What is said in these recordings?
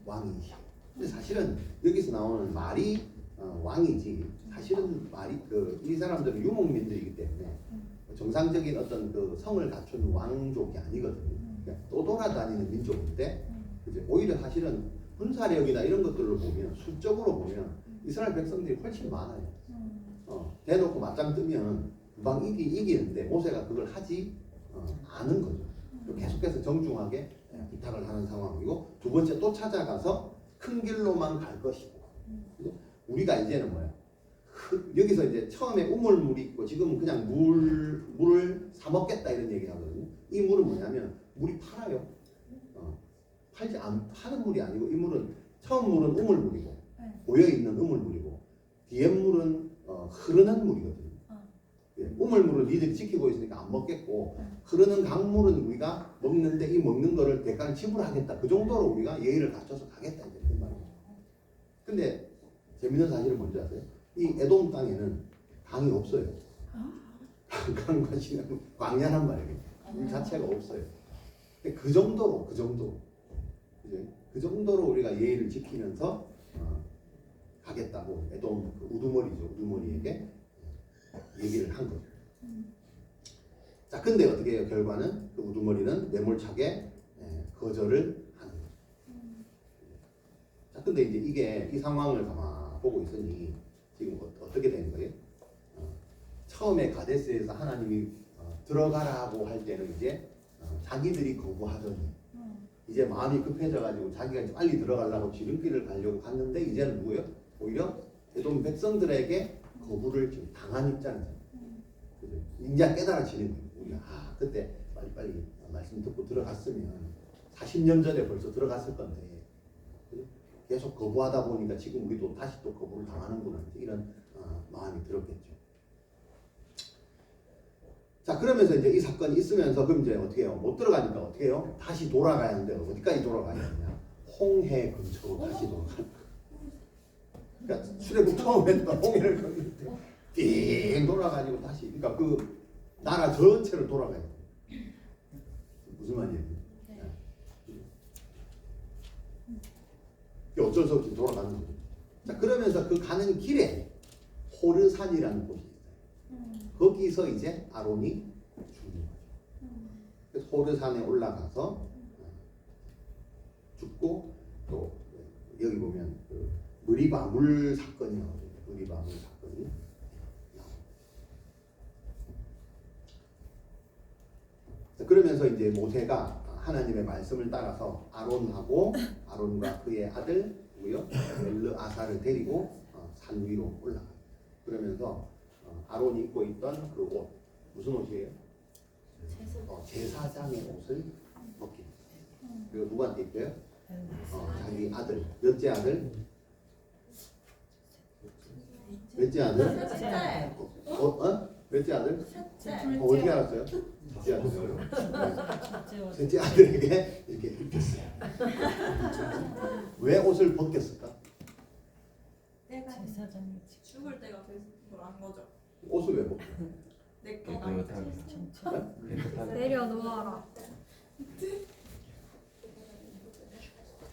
왕이지. 근데 사실은 여기서 나오는 말이 왕이지. 사실은 말이 이 사람들은 유목민들이기 때문에 정상적인 어떤 그 성을 갖춘 왕족이 아니거든요. 그러니까 떠돌아다니는 민족인데 이제 오히려 사실은 군사력이나 이런 것들을 보면 수적으로 보면 이스라엘 백성들이 훨씬 많아요. 대놓고 맞짱 뜨면 금방 이기는데 모세가 그걸 하지 않은 거죠. 계속해서 정중하게 부탁을 하는 상황이고, 두 번째 또 찾아가서 큰 길로만 갈 것이고. 우리가 이제는 뭐야? 여기서 이제 처음에 우물물이 있고 지금은 그냥 물을 사 먹겠다 이런 얘기 하거든요. 이 물은 뭐냐면 물이 팔아요. 파는 물이 아니고, 이 물은 처음 물은 우물물이고 고여 있는 우물물이고, 뒤에 물은 흐르는 물이거든요. 우물물은 니들이 지키고 있으니까 안 먹겠고, 흐르는 강물은 우리가 먹는데 이 먹는 거를 대가를 지불하겠다. 그 정도로 우리가 예의를 갖춰서 가겠다 이제 그 말이에요. 근데 재밌는 사실은 뭔지 아세요? 이 에돔 땅에는 강이 없어요. 강과 시내는 광야란 말이에요. 물 자체가 없어요. 근데 그 정도로 이제 그 정도로 우리가 예의를 지키면서 가겠다고 에돔 우두머리에게 얘기를 한 거죠. 자, 근데 어떻게 해요? 결과는 그 우두머리는 매몰차게 거절을 하는 거죠. 자, 근데 이제 이 상황을 가만 보고 있으니 지금 어떻게 되는 거예요? 처음에 가데스에서 하나님이 들어가라고 할 때는 이제 자기들이 거부하더니 이제 마음이 급해져가지고 자기가 빨리 들어가려고 지름길을 가려고 갔는데, 이제는 누구예요? 오히려 에돔 백성들에게 거부를 지금 당한 입장이죠. 이제 깨달아지는 거예요. 우리가 그때 빨리 말씀 듣고 들어갔으면 40년 전에 벌써 들어갔을 건데 계속 거부하다 보니까 지금 우리도 다시 또 거부를 당하는구나, 이런 마음이 들었겠죠. 자, 그러면서 이제 이 사건이 있으면서 그럼 이제 어떻게 해요? 못 들어가니까 어떻게 해요? 다시 돌아가야 하는데 어디까지 돌아가야 되냐? 홍해 근처로 다시 돌아가는 거예요. 그러니까 출애굽 처음 했던 홍해를 건널 띵 돌아가지고 다시, 그러니까 그 나라 전체를 돌아가야 돼요. 무슨 말이에요? 어쩔 수 없이 돌아가는 거죠. 자, 그러면서 그 가는 길에 호르산이라는 곳이 있어요. 거기서 이제 아론이 죽는 거죠. 그래서 호르산에 올라가서 죽고, 또 여기 보면 그 느리바 물 사건이 나오죠. 느리바 물 사건이 나옵니다. 자, 그러면서 이제 모세가 하나님의 말씀을 따라서 아론과 그의 아들 누구요? 엘르아사를 데리고 산 위로 올라가요. 그러면서 아론이 입고 있던 그 옷, 무슨 옷이에요? 제사장의 옷을 벗깁니다. 그리고 누구한테 입혀요? 자기 아들, 몇째 아들? 몇째 아들? 몇째 아들? 어떻게 알았어요? 셋째 아들. 셋째 아들에게 이렇게 입혔어요. 왜 옷을 벗겼을까? 내가 죽을 때가 돼서 한 거죠. 옷을 왜 벗겨? 내 거다. 내려놓아라.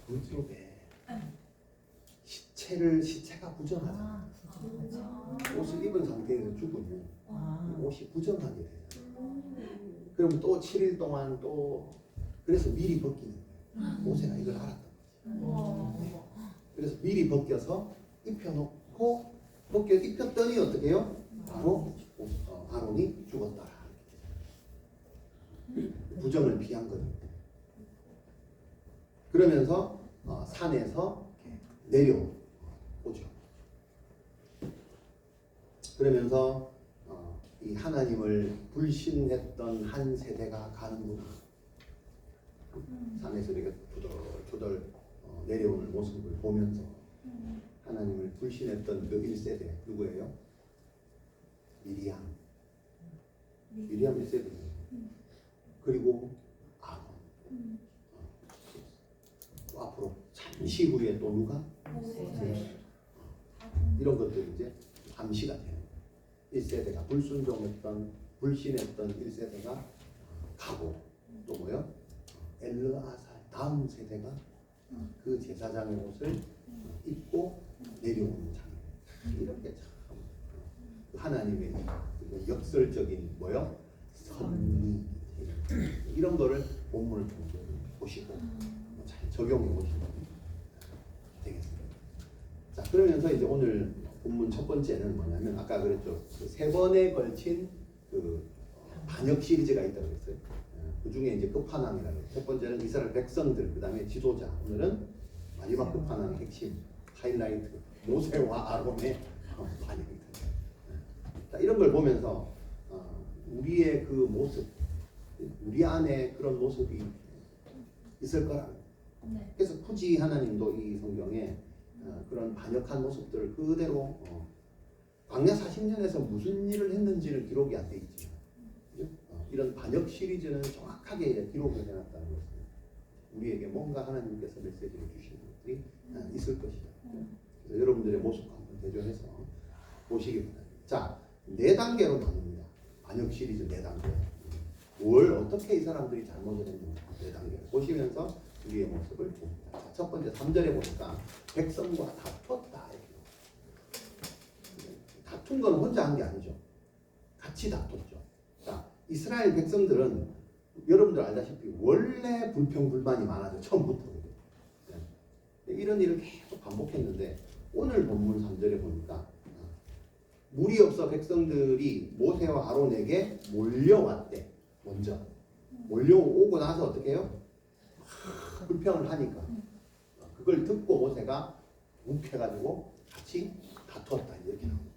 그쪽에 시체가 부정하다. 옷을 입은 상태에서 죽으면 옷이 부정하게 돼요. 그럼 또 7일 동안 또 그래서 미리 벗기는 거예요. 모세가 이걸 알았던 거지. 그래서 미리 벗겨서 입혀놓고 입혔더니 어떻게 해요? 바로 아론이 죽었다. 부정을 피한 거죠. 그러면서 산에서 내려오죠. 그러면서 이 하나님을 불신했던 한 세대가 가는구나. 산에서 이렇게 투덜투덜 내려오는 모습을 보면서 하나님을 불신했던 그 1세대 누구예요? 미리암 1세대예요. 그리고 아론. 또 앞으로 잠시 후에 또 누가? 이런 것들이 이제 암시가 돼요. 1세대가 불신했던 1세대가 가고, 또 뭐요? 엘르아살 다음 세대가 그 제사장의 옷을 입고 내려오는 장면. 이렇게 참 하나님의 역설적인 뭐요? 선미 이런 거를 본문을 보시고 잘 적용해 보시면 되겠습니다. 자, 그러면서 이제 오늘 본문 첫 번째는 뭐냐면 아까 그랬죠. 그 세 번에 걸친 그 반역 시리즈가 있다고 그랬어요. 그 중에 이제 끝판왕이라고. 첫 번째는 이스라엘 백성들, 그 다음에 지도자. 오늘은 마지막 끝판왕 핵심 하이라이트 모세와 아론의 반역입니다. 자, 이런 걸 보면서 우리의 그 모습, 우리 안에 그런 모습이 있을 거라. 그래서 굳이 하나님도 이 성경에 그런 반역한 모습들을 그대로 광야 40년에서 무슨 일을 했는지를 기록이 안 돼 있지. 이런 반역 시리즈는 정확하게 기록을 해놨다는 것은 우리에게 뭔가 하나님께서 메시지를 주시는 것들이 있을 것이다. 그래서 여러분들의 모습과 한번 대조해서 보시기 바랍니다. 자, 4단계로 나눕니다. 반역 시리즈 4단계. 뭘 어떻게 이 사람들이 잘못을 했는지 4단계 보시면서 우리의 모습을 봅니다. 자, 첫 번째 3절에 보니까 백성과 다퉜다. 다툰 건 혼자 한 게 아니죠. 같이 다퉜죠. 자, 이스라엘 백성들은 여러분들 알다시피 원래 불평불만이 많아져. 처음부터. 이런 일을 계속 반복했는데 오늘 본문 3절에 보니까 물이 없어 백성들이 모세와 아론에게 몰려왔대. 먼저 몰려오고 나서 어떻게 해요? 불평을 하니까 그걸 듣고 모세가 욱해가지고 같이 다투었다 이렇게 나옵니다.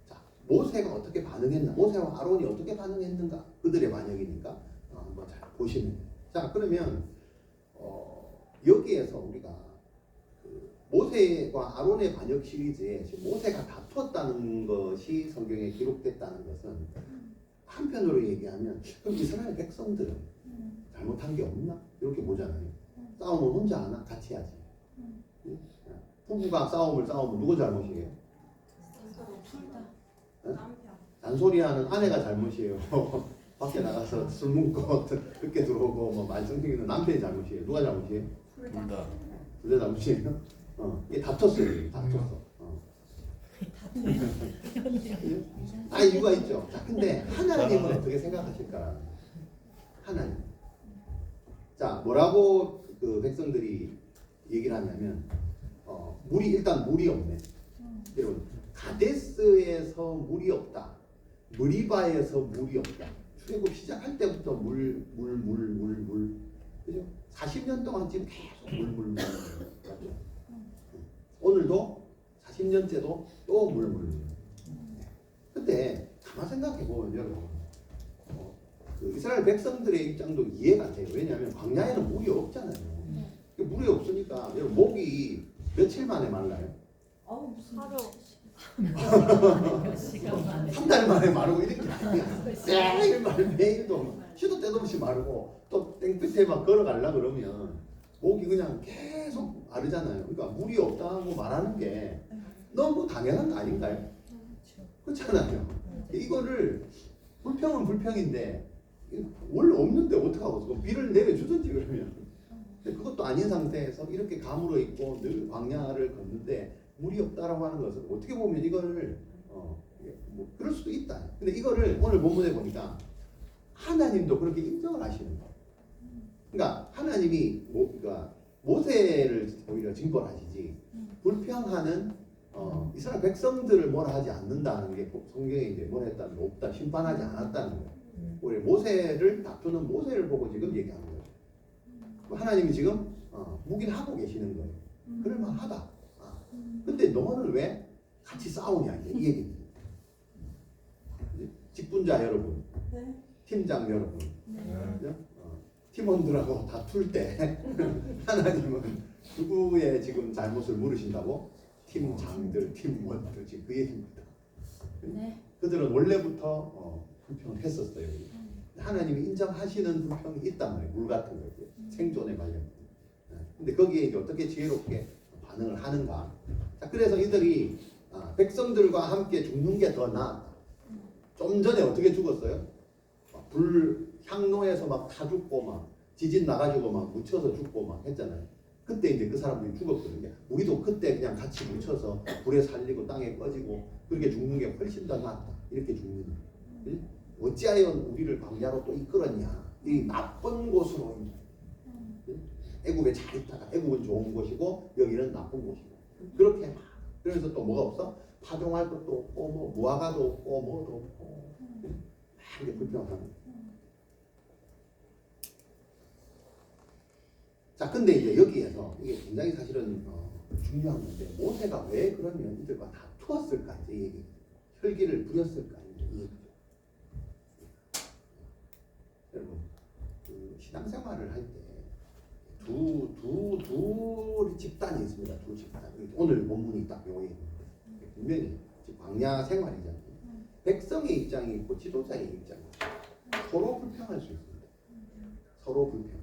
자, 모세가 어떻게 반응했나? 모세와 아론이 어떻게 반응했는가? 그들의 반역이니까 한번 잘 보시면 돼요. 자, 그러면 여기에서 우리가 모세와 아론의 반역 시리즈에 지금 모세가 다투었다는 것이 성경에 기록됐다는 것은 한편으로 얘기하면 그럼 이스라엘 백성들은 잘못한 게 없나? 이렇게 보잖아요. 싸움은 혼자 하나? 같이 하지. 부부가 싸우면 누구 잘못이에요? 남편. 잔소리하는 아내가 잘못이에요. 밖에 나가서 술 먹고 늦게 들어오고 뭐 말썽생기는 남편이 잘못이에요. 누가 잘못이에요? 둘 다. 둘 다 잘못이에요. 이게 다퉜어요. 다퉜어. 이유가 있죠. 자, 근데 하나님은 어떻게 생각하실까? 하나님. 자, 뭐라고 그 백성들이 얘기를 하냐면 일단 물이 없네. 여러분, 가데스에서 물이 없다. 무리바에서 물이 없다. 출애굽 시작할 때부터 물. 그죠? 40년 동안 지금 계속 물. 맞죠? 오늘도 40년째도 또 물. 근데 가만 생각해 보면 여러분, 그 이스라엘 백성들의 입장도 이해가 돼요. 왜냐하면 광야에는 물이 없잖아요. 물이 없으니까 여러분 목이 며칠 만에 말라요? 하루. 한 달 만에 마르고 이렇게 매일도 시도 때도 없이 마르고 또 땡볕에 막 걸어가려고 그러면 목이 그냥 계속 마르잖아요. 그러니까 물이 없다고 말하는 게 너무 당연한 거 아닌가요? 그렇잖아요. 이거를 불평은 불평인데 원래 없는데 어떡하고 비를 내려주든지 그러면. 근데 그것도 아닌 상태에서 이렇게 가물어 있고 늘 광야를 걷는데 물이 없다라고 하는 것은 어떻게 보면 이거를 뭐 그럴 수도 있다. 근데 이거를 오늘 본문에 보니까 하나님도 그렇게 인정을 하시는 거예요. 그러니까 하나님이 그러니까 모세를 오히려 징벌하시지 불평하는 이스라엘 백성들을 뭐라 하지 않는다는 게 성경에 이제 뭐라 했다는 게 없다, 심판하지 않았다는 거예요. 오히려 모세를 다투는 모세를 보고 지금 얘기하는 거예요. 하나님이 지금 묵인하고 계시는 거예요. 그럴만하다. 근데 너는 왜 같이 싸우냐 이제 이 얘기입니다. 직분자 여러분, 네. 팀장 여러분, 네. 팀원들하고 다툴 때 하나님은 누구의 지금 잘못을 물으신다고? 팀장들, 팀원들 지금 그 얘기입니다. 네. 그들은 원래부터 불평을 했었어요. 하나님이 인정하시는 불평이 있단 말이에요. 물 같은 거 생존에 관련된. 근데 거기에 이제 어떻게 지혜롭게 반응을 하는가. 자, 그래서 이들이 백성들과 함께 죽는 게 더 나았다. 좀 전에 어떻게 죽었어요? 불 향로에서 막 타 죽고 막 지진 나가지고 막 묻혀서 죽고 막 했잖아요. 그때 이제 그 사람들이 죽었거든요. 우리도 그때 그냥 같이 묻혀서 불에 살리고 땅에 꺼지고 그렇게 죽는 게 훨씬 더 낫다. 이렇게 죽는 거예요. 어찌하여 우리를 광야로 또 이끌었냐. 이 나쁜 곳으로. 애굽에 잘 있다가 애굽은 좋은 곳이고 여기는 나쁜 곳이고. 그렇게 막. 그래서 또 뭐가 없어? 파종할 것도 없고 뭐 무화과도 없고 뭐도 없고 막 이렇게 불평하는. 자, 근데 이제 여기에서 이게 굉장히 사실은 중요한 건데 모세가 왜 그러면 이들과 다투었을까 이제 이 얘기. 혈기를 부렸을까 이제 이 얘기죠. 여러분 그 신앙생활을 할 때 두 집단이 있습니다. 두 집단. 오늘 본문이 딱 요에 분명히 광야 생활이잖아요. 백성의 입장이 있고 지도자의 입장이 있고 서로 불평할 수 있습니다. 서로 불평.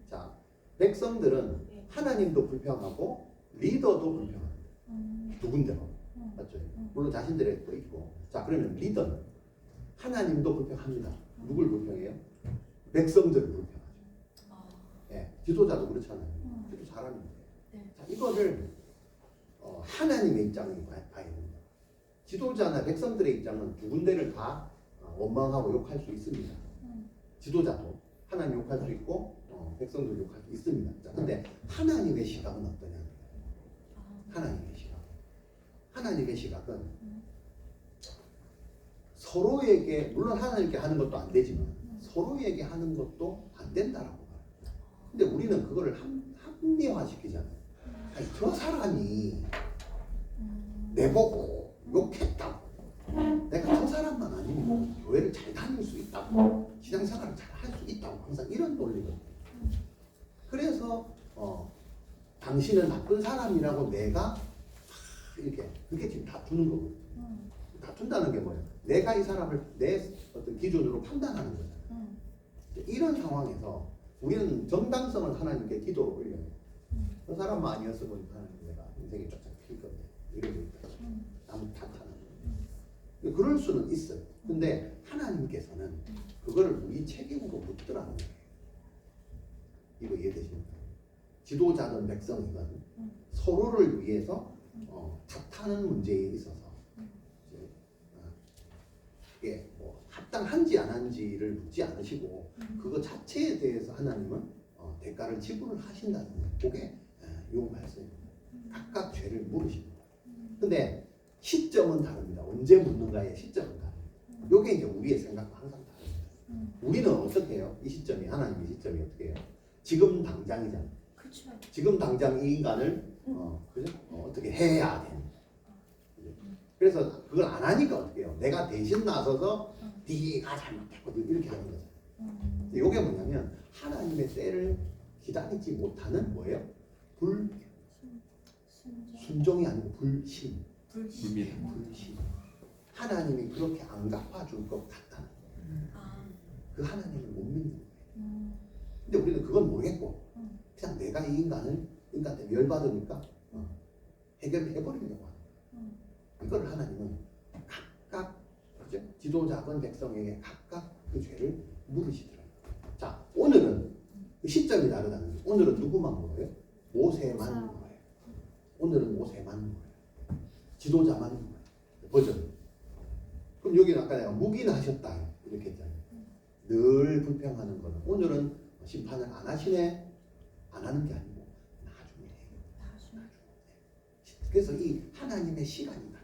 자, 백성들은 하나님도 불평하고 리더도 불평합니다. 두 군데로. 맞죠? 물론 자신들의 것도 있고. 자, 그러면 리더는 하나님도 불평합니다. 누굴 불평해요? 백성들을 불평하죠. 예, 지도자도 그렇잖아요. 지도 사람인데. 자, 이거를 하나님의 입장을 봐야 됩니다. 지도자나 백성들의 입장은 두 군데를 다 원망하고 욕할 수 있습니다. 지도자도 하나님 욕할 수 있고 백성들 욕할 수 있습니다. 자, 근데 하나님의 시각은 어떠냐? 하나님의 시각. 하나님의 시각은 서로에게 물론 하나님께 하는 것도 안 되지만 서로에게 하는 것도 안 된다라고 봐요. 근데 우리는 그거를 합리화시키잖아요. 아니, 저 사람이 내보고 욕했다고 내가 저 사람만 아니면 교회를 잘 다닐 수 있다고 신앙생활을 잘 할 수 있다고 항상 이런 논리거든요. 그래서 당신은 나쁜 사람이라고 내가 이렇게 그게 지금 다투는 거거든요. 다툰다는 게 뭐예요? 내가 이 사람을 내 어떤 기준으로 판단하는 거잖아요. 이런 상황에서 우리는 정당성을 하나님께 기도로 올려요. 그 사람만 아니었으면 하나님 내가 인생이 쫙쫙 필 건데 이러고 있다. 아무 탓하는 거예요. 그럴 수는 있어요. 근데 하나님께서는 그거를 우리 책임으로 묻더라는 거예요. 이거 이해되십니까? 지도자든 백성이든 서로를 위해서 탓하는 문제에 있어서 이게 뭐 합당한지 안 한지를 묻지 않으시고 그거 자체에 대해서 하나님은 대가를 지불을 하신다는 거예요. 그게 요 말씀입니다. 각각 죄를 물으십니다. 근데 시점은 다릅니다. 언제 묻는가의 시점은 다릅니다. 요게 이제 우리의 생각과 항상 다릅니다. 우리는 어떻게 해요? 이 시점이 하나님의 시점이 어떻게 해요? 지금 당장이잖아요. 그쵸. 지금 당장 이 인간을 그죠? 어떻게 해야 돼. 그래서 그걸 안 하니까 어떻게 해요? 내가 대신 나서서 네가 잘못했거든 이렇게 하는 거죠. 이게 뭐냐면 하나님의 때를 기다리지 못하는 뭐예요? 순종이 아니고 불신. 불신. 하나님이 그렇게 안 갚아줄 것 같다는 거예요. 그 하나님을 못 믿는 거예요. 근데 우리는 그건 모르겠고 그냥 내가 이 인간한테 열받으니까 해결해버리려고 하는 거예요. 이걸 하나님은 각각 그죠? 지도자건 백성에게 각각 그 죄를 물으시더라고요. 자, 오늘은 그 시점이 다르다는 거예요. 오늘은 누구만 물어요? 모세만 물어요. 오늘은 모세만 물어요. 지도자만 물어요. 버전. 그럼 여기는 아까 내가 묵인하셨다 이렇게 했잖아요. 늘 불평하는 거는 오늘은 심판을 안 하시네. 안 하는 게 아니고 나중에 해요. 그래서 이 하나님의 시간이 달라.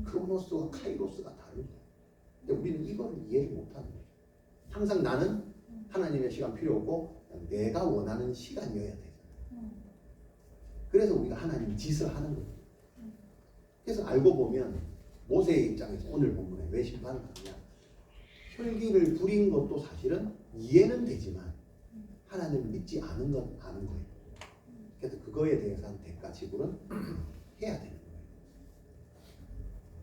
크로노스와 카이로스가 다릅니다. 근데 우리는 이거를 이해를 못하는 거죠. 항상 나는 하나님의 시간 필요 없고 내가 원하는 시간이어야 되잖아요. 그래서 우리가 하나님 짓을 하는 거예요. 그래서 알고 보면 모세의 입장에서 오늘 본문에 왜 심판을 하느냐. 혈기를 부린 것도 사실은 이해는 되지만 하나님을 믿지 않은 건 아는 거예요. 그래서 그거에 대해서는 대가 지불은 해야 되는 거예요.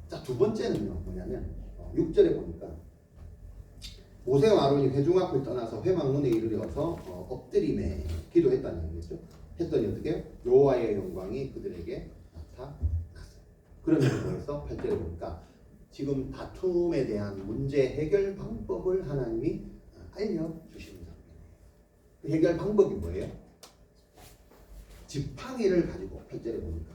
자, 두 번째는요 뭐냐면 6절에 보니까 모세와 아론이 회중 앞을 떠나서 회막문에 이르러서 엎드림에 기도했다는 얘기죠. 했더니 어떻게 해요? 여호와의 영광이 그들에게 나타났어요. 그러면 뭐해서 8절에 보니까 지금 다툼에 대한 문제 해결 방법을 하나님이 알려주시는 장면이에요. 해결 방법이 뭐예요? 지팡이를 가지고 8절에 보니까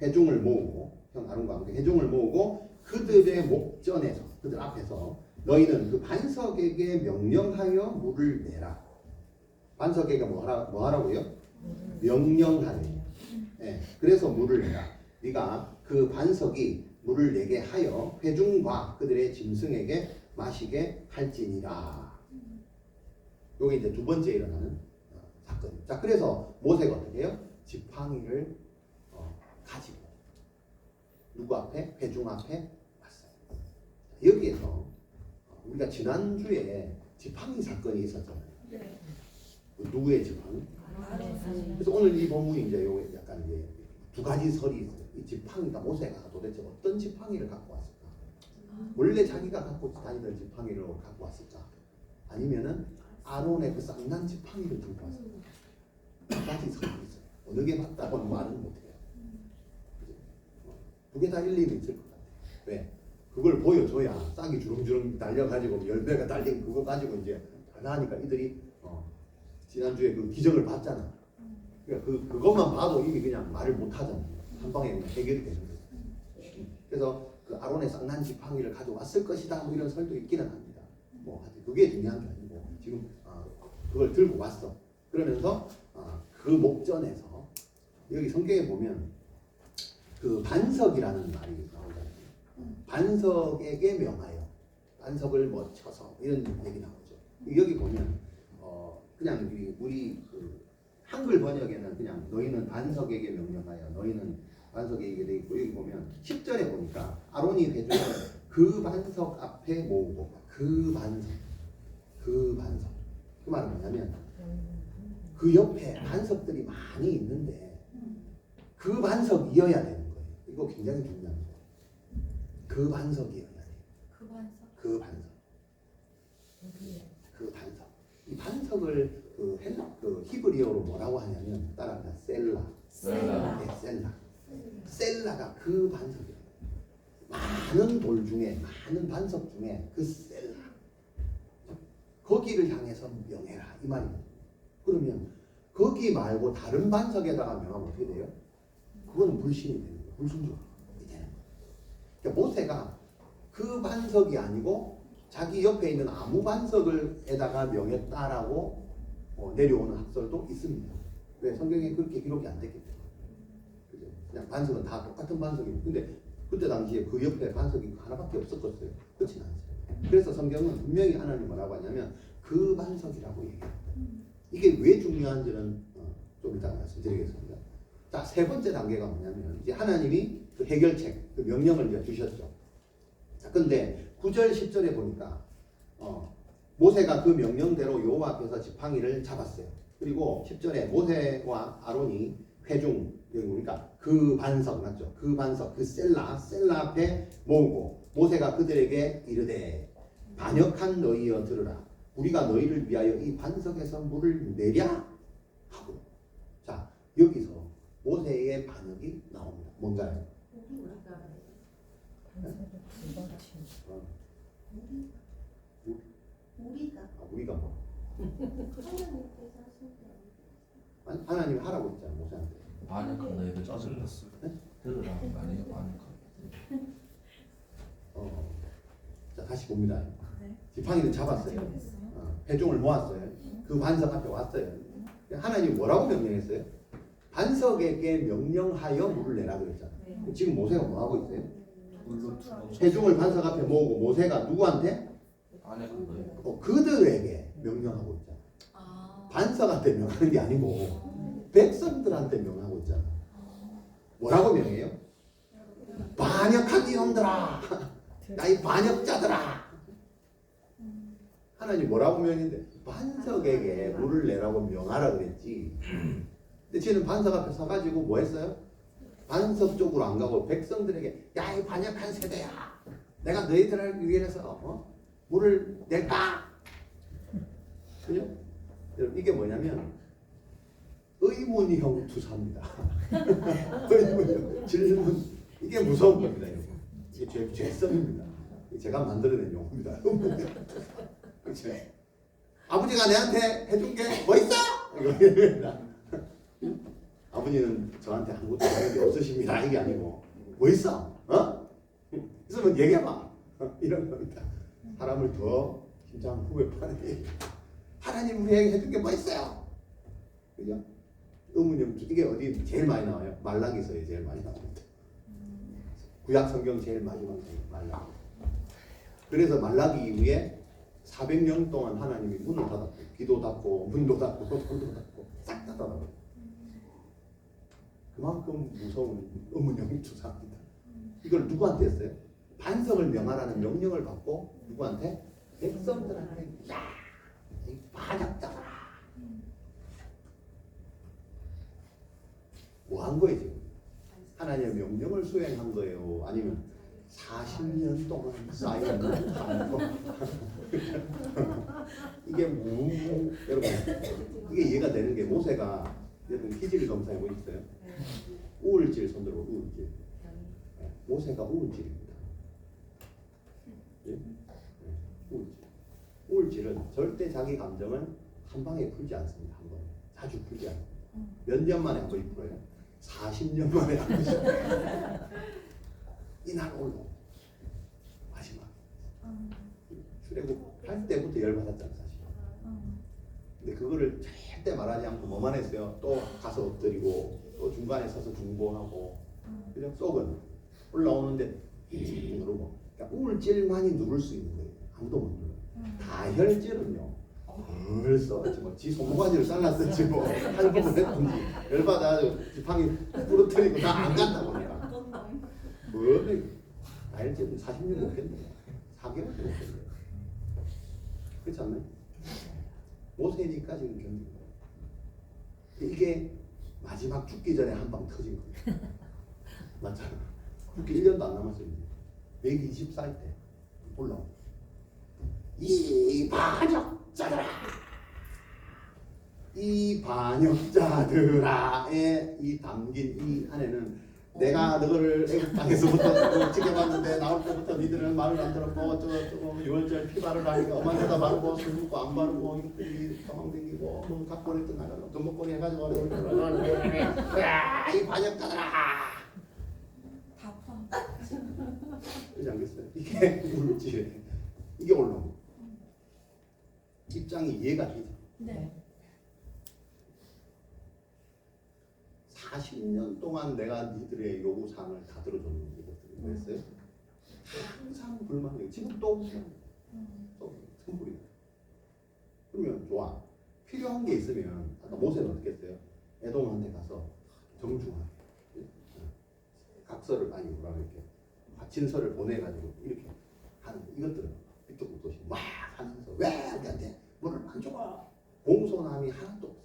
회중을 모으고 형 아론과 함께 회중을 모으고 그들의 목전에서 그들 앞에서 너희는 그 반석에게 명령하여 물을 내라. 반석에게 뭐 하라고요? 명령하래. 예, 그래서 물을 내라. 네가 그 반석이 물을 내게 하여 회중과 그들의 짐승에게 마시게 할지니라. 요게 이제 두 번째 일어나는 사건. 자, 그래서 모세가 어떻게 해요? 지팡이를 가지고 누구 앞에? 회중 앞에 왔어요. 여기에서 우리가 지난주에 지팡이 사건이 있었잖아요. 네. 누구의 지팡이? 그래서 오늘 이 본문이 이제 요 약간 이제 두 가지 설이 있어요. 이 지팡이가 모세가 도대체 어떤 지팡이를 갖고 왔을까? 원래 자기가 갖고 다니던 지팡이를 갖고 왔을까? 아니면은 아론의 그 쌍난 지팡이를 들고 왔을까? 두 가지 설이 있어요. 어느 게 맞다고는 말은 못해요. 두 개 다 일리는 있을 것 같아요. 왜? 그걸 보여줘야 싹이 주렁주렁 달려가지고 열매가 달린 그거 가지고 이제 하나니까 이들이 지난주에 그 기적을 봤잖아. 그러니까 그것만 봐도 이미 그냥 말을 못 하잖아. 한 방에 그냥 해결이 되는 거예요. 그래서 그 아론의 쌍난 지팡이를 가져왔을 것이다. 뭐 이런 설도 있기는 합니다. 뭐 그게 중요한 게 아니고 지금 그걸 들고 왔어. 그러면서 그 목전에서 여기 성경에 보면 그 반석이라는 말이 나오잖아요. 반석에게 명하여 반석을 뭐 쳐서 이런 얘기 나오죠. 여기 보면 그냥 우리 그 한글 번역에는 그냥 너희는 반석에게 명령하여 너희는 반석에게 돼 있고 여기 보면 10절에 보니까 아론이 회중을 그 반석 앞에 모으고 그 반석 그 말은 뭐냐면 그 옆에 반석들이 많이 있는데 그 반석이어야 되는 거예요. 이거 굉장히 중요한 거예요. 그 반석이어야 돼요. 그 반석. 이 반석을 그 히브리어로 뭐라고 하냐면 따라합니다. 셀라. 네, 셀라가 그 반석이에요. 많은 돌 중에 많은 반석 중에 그 셀라. 거기를 향해서 명해라 이 말이에요. 그러면 거기 말고 다른 반석에다가 명하면 어떻게 돼요? 그거는 불신이 되는 거예요. 불순종이 되는 거예요. 그러니까 모세가 그 반석이 아니고 자기 옆에 있는 아무 반석을에다가 명했다라고 내려오는 학설도 있습니다. 왜? 성경에 그렇게 기록이 안 됐기 때문에. 그죠? 그냥 반석은 다 똑같은 반석이에요. 근데 그때 당시에 그 옆에 반석이 하나밖에 없었겠어요. 그렇진 않죠. 그래서 성경은 분명히 하나님 뭐라고 하냐면 그 반석이라고 얘기해요. 이게 왜 중요한지는 좀 이따 말씀드리겠습니다. 자, 세 번째 단계가 뭐냐면 이제 하나님이 그 해결책, 그 명령을 이제 주셨죠. 자, 근데 9절, 10절에 보니까 모세가 그 명령대로 여호와 앞에서 지팡이를 잡았어요. 그리고 10절에 모세와 아론이 회중, 여기 보니까 그 반석 맞죠? 그 반석, 그 셀라 앞에 모으고 모세가 그들에게 이르되 반역한 너희여 들으라. 우리가 너희를 위하여 이 반석에서 물을 내랴 하고. 자, 여기서 모세의 반역이 나옵니다. 뭔가요? 우리가 뭐? 하나님 하라고 했잖아 모세한테. 반역한 너희들 짜증났어. 들으라 아니요 반역한. 자 다시 봅니다. 네. 지팡이를 잡았어요. 회중을 모았어요. 그 반석 앞에 왔어요. 하나님 뭐라고 명령했어요? 반석에게 명령하여 물을 내라 그랬잖아요. 네. 지금 모세가 뭐 하고 있어요? 물로 회중을 반석 앞에 모으고 모세가 누구한테? 반역한 너희. 그들에게 명령하고 있잖아. 반석한테 명하는 게 아니고 백성들한테 명하고 있잖아. 뭐라고 명해요? 반역한 이놈들아, 나이 반역자들아. 하나님 뭐라고 명했는데 반석에게 물을 내라고 명하라 그랬지. 근데 쟤는 반석 앞에 서가지고 뭐 했어요? 반석 쪽으로 안 가고 백성들에게 야 이 반역한 세대야, 내가 너희들을 위해서 물을 낼까? 그죠? 여러분 이게 뭐냐면 의문형 투사입니다. 의문형 질문, 이게 무서운 겁니다. 여러분. 이게 죄성입니다. 제가 만들어낸 용어입니다. 그렇죠? 아버지가 내한테 해준 게 뭐 있어? 이거 아버지는 저한테 아무것도 하는 게 없으십니다. 이게 아니고 뭐 있어? 어? 있으면 얘기해봐. 이런 겁니다. 사람을 더 심장 후에 파는 얘기. 하나님 우리에게 해준 게 뭐 있어요? 그죠? 의문형 이게 어디 제일 많이 나와요? 말라기서에 제일 많이 나옵니다. 구약 성경 제일 마지막 말라기. 그래서 말라기 이후에 400년 동안 하나님이 문을 닫았고 귀도 닫고 문도 닫고 돈도 닫고 싹 다 닫아버려요. 그만큼 무서운 의문형이 주사입니다. 이걸 누구한테 했어요? 반석을 명하라는 명령을 받고 누구한테? 백성들한테 야! 이 반역자라! 뭐 한 거예요 지금? 하나님의 명령을 수행한 거예요? 아니면 40년 동안 쌓인 반석? 이게 여러분 이게 이해가 되는 게 모세가 여러분 기질 검사해 보셨어요? 우울질 손들어 우울질. 모세가 우울질입니다. 예? 우울질. 우울질은 절대 자기 감정을 한 방에 풀지 않습니다. 한 번에 자주 풀지 않아요. 몇 년 만에 한 번이 풀어요? 40년 만에 한 번씩. 이날 올로 마지막 출애굽 할 때부터 열받았잖아 사실. 근데 그거를 절대 말하지 않고 뭐만 했어요? 또 가서 엎드리고 또 중간에 서서 중보하고 그냥 속은 올라오는데 누르고. 그러니까 우울질만이 누를 수 있는 거예요. 아무도 못 눌러요. 다혈질은요 벌써 뭐 지 손모가지를 잘랐든지 뭐 할 법을 했든지 열받아 지팡이 부러뜨리고 다 안 간다 보니까 뭐래 다혈질은 40년 못 겠네. 4개월도 못 겠네. 그렇지 않나요? 모세니까 지금 견딘 거예요. 이게 마지막 죽기 전에 한 방 터진 거예요. 맞잖아. 죽기 1년도 안 남았어요. 124일 때 올라오. 이 반역자들아, 이 반역자들아에 이 담긴 이 안에는 내가 너를 애국 땅에서부터 지켜봤는데 나올 때부터 니들은 말을 안 들었고 저거 유월절 피바를 하니까 엄한 데다 바르고 술 먹고 안 바르고 이것들이 도망다니고 뭐 각본을 또 나가고 금목걸이 해가지고 이 반역자들아 다 파. 그렇지 않겠어요? 이게 우울질 이게 올라온 입장이 이해가 되죠. 네. 40년 동안 내가 니들의 요구사항을 다 들어줬는데 이것들이 뭐였어요? 항상 불만이에요. 지금 또 선불이에요. 그러면 좋아. 필요한 게 있으면 아까 모세는 어떻게 했어요? 에돔한테 가서 정중하게 각서를 아니 뭐라 이렇게 진서를 보내가지고 이렇게 하는 이것들은 이쪽 것이 막 하면서 왜 우리한테 뭐를 안 줘? 공손함이 하나도 없어.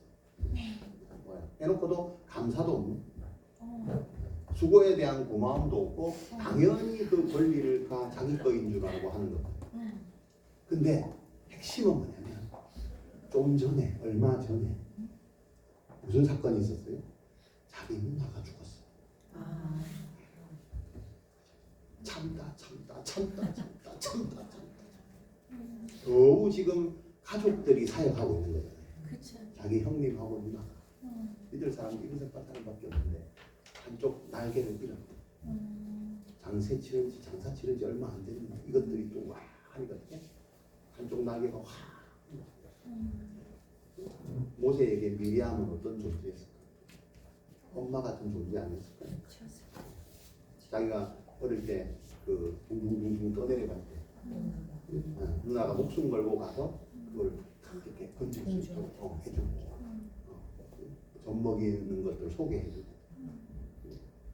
뭐야? 해놓고도 감사도 없는. 수고에 대한 고마움도 없고 당연히 그 권리를 다 자기 거인 줄 알고 하는 것. 근데 핵심은 뭐냐면 좀 전에 얼마 전에 무슨 사건이 있었어요? 자기 누나가 죽었어. 참다. 겨우 지금 가족들이 사역하고 있는 거잖아요. 그쵸. 자기 형님하고 누나가 믿을 사람이 이분석한 사람밖에 없는데 한쪽 날개를 잃었고 장사 치른지 얼마 안 되는 이것들이 또 와 하니까 한쪽 날개가 와. 모세에게 미리암은 어떤 존재였을까? 엄마 같은 존재 아니었을까요? 자기가 어릴 때 그 둥둥둥둥 떠내려갈 때 누나가 목숨 걸고 가서 그걸 이렇게 건질 수 있도록 해주고 젖 먹이는 것들 소개해주고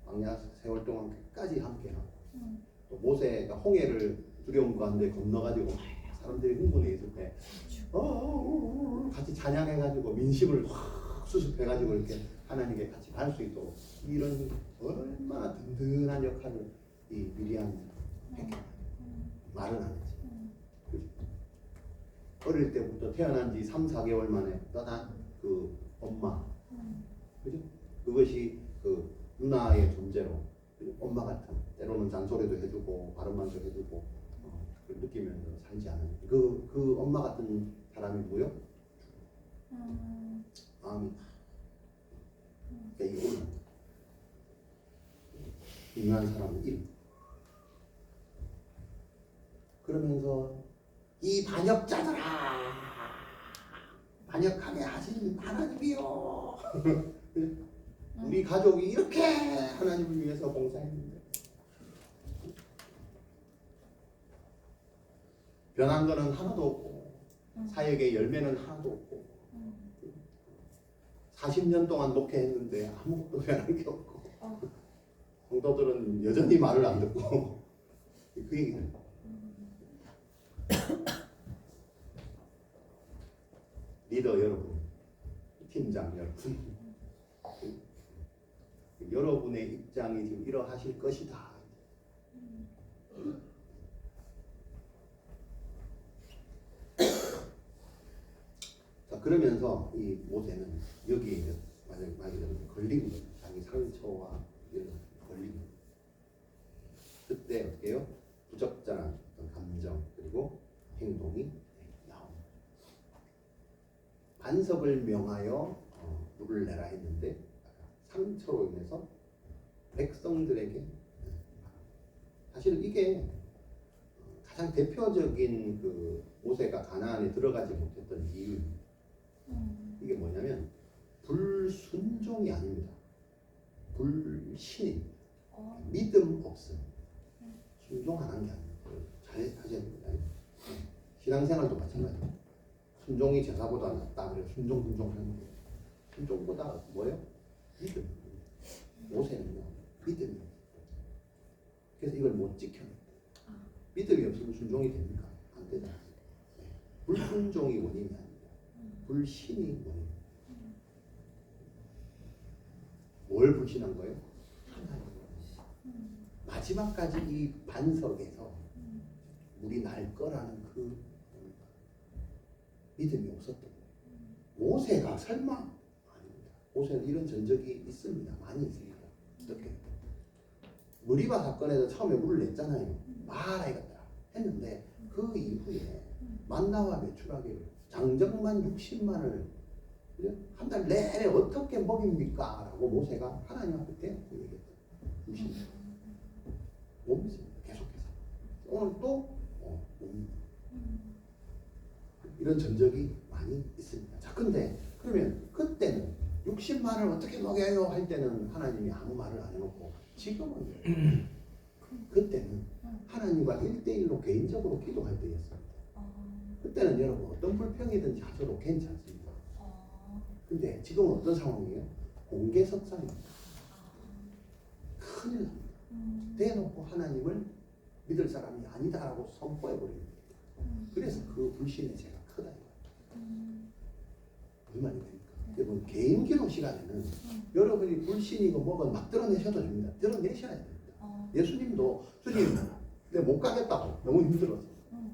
광야 세월 동안 끝까지 함께하고 또 모세가 홍해를 두려움 가운데 건너가지고 사람들이 흥분해 있을 때 같이 찬양해가지고 민심을 확 수습해가지고 이렇게 하나님께 같이 갈 수 있도록 이런 얼마나 든든한 역할을 이 미리암이 했겠다. 말은 안 했지. 그치? 어릴 때부터 태어난 지 3, 4개월 만에 떠난 그 엄마. 그죠? 그것이 그 누나의 존재로 엄마 같은 때로는 잔소리도 해주고 바른말도 해주고 느끼면서 살지 않은 그 엄마 같은 사람이 뭐요? 마음이 그러니까 이거는 중요한 사람은 일. 그러면서 이 반역자들아 반역하게 하신 하나님이요. 우리 가족이 이렇게 하나님을 위해서 봉사했는데 변한 거는 하나도 없고 사역의 열매는 하나도 없고 40년 동안 목회했는데 아무것도 변한 게 없고 성도들은 여전히 말을 안 듣고 그 얘기는 리더 여러분, 팀장 여러분, 여러분의 입장이 지금 이러하실 것이다. 자, 그러면서 이 모세는 여기에 말하자면 걸린 거예요. 자기 상처와 이런 걸린 거예요. 그때 어때요? 부적절한 어떤 감정 그리고 행동이 나옵니다. 반석을 명하여 물을 내라 했는데 상처로 인해서 백성들에게 사실은 이게 가장 대표적인 그 모세가 가나안에 들어가지 못했던 이유입니다. 이게 뭐냐면 불순종이 아닙니다. 불신입니다. 믿음 없음. 순종 안 한 게 아닙니다. 잘 하셔야 됩니다. 신앙생활도 마찬가지입니다. 순종이 제사보다 낫다 그래서 순종 하는 거예요. 순종보다 뭐예요? 믿음. 모세는요 믿음이 없어요. 그래서 이걸 못 지켜요. 믿음이 없으면 순종이 됩니까? 안 되잖아요. 불순종이 원인이 아닙니다. 불신이 원인. 뭘 불신한 거예요? 하나님. 마지막까지 이 반석에서 물이 날 거라는 그 믿음이 없었던 거예요. 모세가 설마? 아닙니다. 모세는 이런 전적이 있습니다. 많이 있습니다. 어떻게? 무리바 사건에서 처음에 물을 냈잖아요. 말아야겠다 했는데 그 이후에 만나와 메추라기를 장정만 60만을 한 달 내내 어떻게 먹입니까? 라고 모세가 하나님 앞에 대놓고 얘기했다. 60만. 못 믿습니다. 계속해서. 오늘 또 못 믿습니다. 이런 전적이 많이 있습니다. 자, 근데 그러면 그때는 60만을 어떻게 먹여요? 할 때는 하나님이 아무 말을 안 해놓고 지금은 그때는 하나님과 1대1로 개인적으로 기도할 때였습니다. 그때는 여러분 어떤 불평이든지 하셔도 괜찮습니다. 근데 지금은 어떤 상황이에요? 공개석상입니다. 큰일 납니다. 대놓고 하나님을 믿을 사람이 아니다라고 선포해버립니다. 그래서 그 불신의 죄가 크다 이거예요. 무슨 말이 됩니까? 여러분 개인 기도 시간에는 여러분이 불신이고 뭐건 막 드러내셔도 됩니다. 드러내셔야 됩니다. 예수님도 주님 내가 못 가겠다고 너무 힘들어서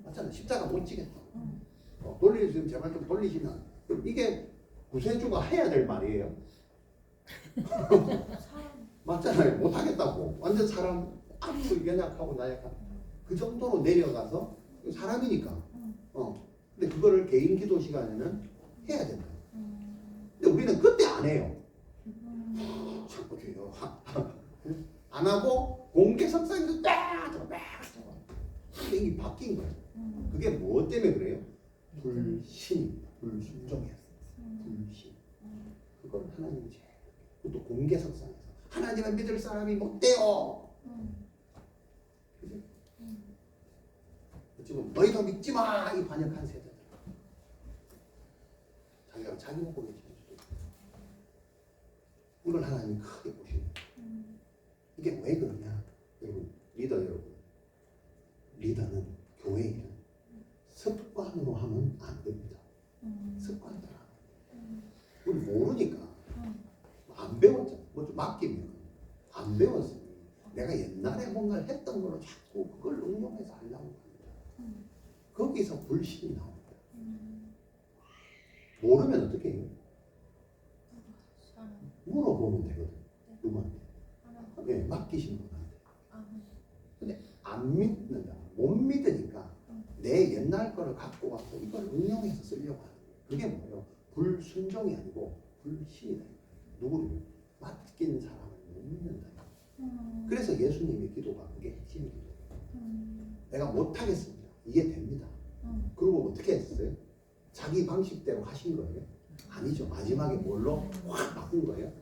맞잖아요. 십자가 못 지겠다고 돌리시면 제발 좀 돌리시면 이게 구세주가 해야 될 말이에요. 맞잖아요. 못 하겠다고 완전 사람 아주 연약하고 나약하고 그 정도로 내려가서 사람이니까 근데 그거를 개인 기도 시간에는 해야 된다. 근데 우리는 그때 안 해요. 자꾸 줘요. 안 하고 공개 석상에서 이게 바뀐 거예요. 그게 뭐 때문에 그래요? 불신, 불순종이었어요. 불신. 그걸 하나님이 제일 또 공개 석상에서 하나님을 믿을 사람이 못 돼요. 그지? 지금 너희도 믿지 마! 이 반역한 세대들. 자기가 자기 먹고 계시는 수도 있고. 이걸 하나님이 크게 보십니다. 이게 왜 그러냐? 여러분, 리더 여러분. 리더는 교회 일은 습관으로 하면 안 됩니다. 습관 따라. 우리 모르니까 안 배웠잖아. 뭐 좀 맡기면 안 배웠으니 내가 옛날에 뭔가를 했던 걸로 자꾸 그걸 응용해서 하려고 합니다. 거기서 불신이 나옵니다. 모르면 어떻게 해요? 물어보면 되거든. 누구한테? 네, 맡기신 분한테. 근데 안 믿는다. 못 믿으니까 내 내 옛날 거를 갖고 와서 이걸 응용해서 쓰려고 하는 거예요. 그게 뭐예요? 불순종이 아니고 불신이다. 누구를? 맡긴 사람을 못 믿는다. 그래서 예수님의 기도가 그게 핵심 기도예요. 내가 못하겠습니다. 이게 됩니다. 그리고 어떻게 했어요? 자기 방식대로 하신 거예요? 아니죠. 마지막에 뭘로 확 바꾼 거예요?